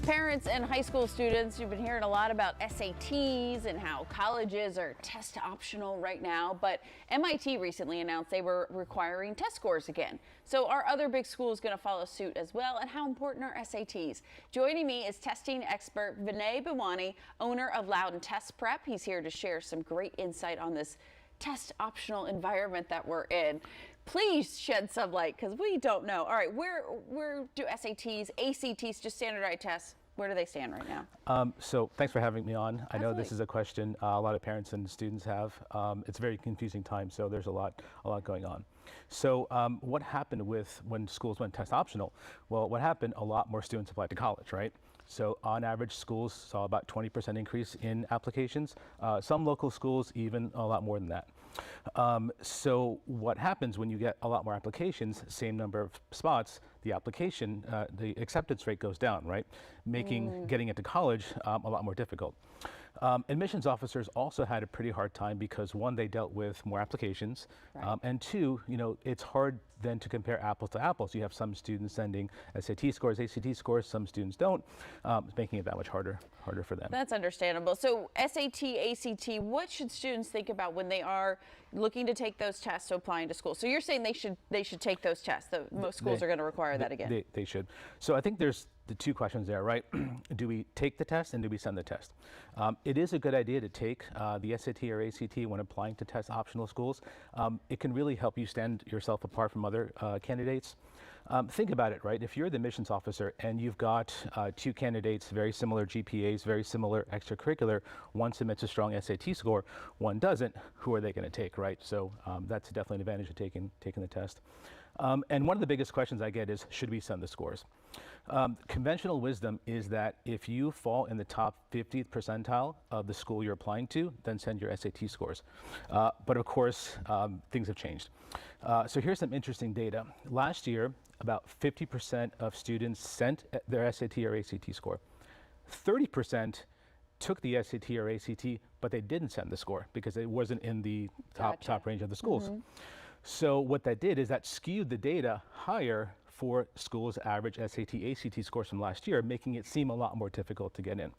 Parents and high school students, you've been hearing a lot about SATs and how colleges are test optional right now, but MIT recently announced they were requiring test scores again. So are other big schools going to follow suit as well, and how important are SATs? Joining me is testing expert Vinay Bhawnani, owner of Loudoun Test Prep. He's here to share some great insight on this test optional environment that we're in. Please shed some light, because we don't know. All right, where do SATs, ACTs, just standardized tests, where do they stand right now? So thanks for having me on. I know Absolutely. this is a question a lot of parents and students have. It's a very confusing time, so there's a lot going on. So what happened when schools went test optional? Well, what happened, a lot more students applied to college, right? So on average, schools saw about 20% increase in applications. Some local schools even a lot more than that. So what happens when you get a lot more applications, same number of spots, the acceptance rate goes down, right? Making getting into college a lot more difficult. Admissions officers also had a pretty hard time because one, they dealt with more applications, Right. and two, it's hard then to compare apples to apples. You have some students sending SAT scores, ACT scores, some students don't, making it that much harder for them. That's understandable. So SAT, ACT, what should students think about when they are looking to take those tests, so applying to school? So you're saying they should take those tests. Most schools are going to require that again. They should. So I think there's the two questions there, right? Do we take the test and do we send the test? It is a good idea to take the SAT or ACT when applying to test optional schools. It can really help you stand yourself apart from other candidates. Think about it, right? If you're the admissions officer and you've got two candidates, very similar GPAs, very similar extracurricular, one submits a strong SAT score, one doesn't, who are they going to take, right? So that's definitely an advantage of taking the test. And one of the biggest questions I get is, should we send the scores? Conventional wisdom is that if you fall in the top 50th percentile of the school you're applying to, then send your SAT scores. But of course, things have changed. So here's some interesting data. Last year, about 50% of students sent their SAT or ACT score. 30% took the SAT or ACT, but they didn't send the score because it wasn't in the top range of the schools. So what that did is that skewed the data higher for schools' average SAT, ACT scores from last year, making it seem a lot more difficult to get in.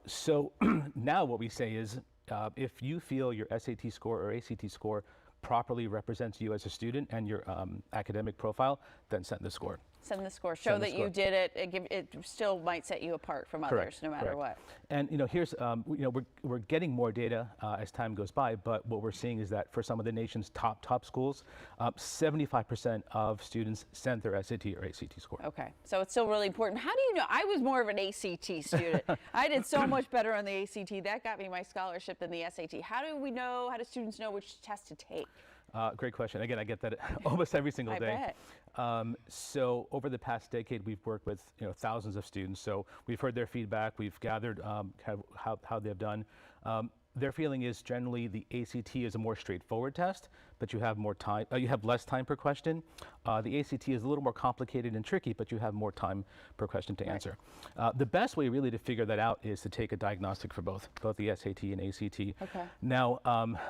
So now what we say is, if you feel your SAT score or ACT score properly represents you as a student and your academic profile, then send the score. Send the score. Show that you did it. It still might set you apart from others, no matter what. And here's we're getting more data as time goes by, but what we're seeing is that for some of the nation's top schools, 75% of students sent their SAT or ACT score. Okay, so it's still really important. How do you know? I was more of an ACT student. I did so much better on the ACT. That got me my scholarship than the SAT. How do we know? How do students know which test to take? Great question. Again, I get that almost every single day. I bet. So over the past decade, we've worked with thousands of students. So we've heard their feedback. We've gathered kind of how they've done. Their feeling is generally the ACT is a more straightforward test, but you have more time. You have less time per question. The ACT is a little more complicated and tricky, but you have more time per question to answer. The best way really to figure that out is to take a diagnostic for both the SAT and ACT. Okay. Now,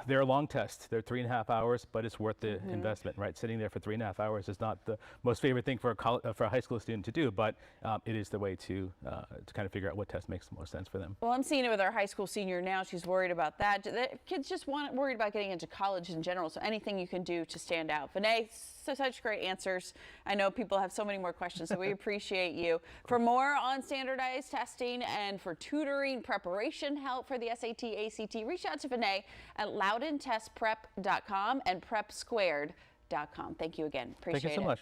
they're long tests. They're 3.5 hours, but it's worth the investment, right? Sitting there for 3.5 hours is not the most favorite thing for a high school student to do, but it is the way to kind of figure out what test makes the most sense for them. Well, I'm seeing it with our high school senior now. She's worried about that. The kids just worried about getting into college in general, so anything you can do to stand out. Vinay, such great answers. I know people have so many more questions, so we appreciate you. For more on standardized testing and for tutoring, preparation help for the SAT, ACT, reach out to Vinay at loudountestprep.com and prepsquared.com. Thank you again. Appreciate it. Thank you so much.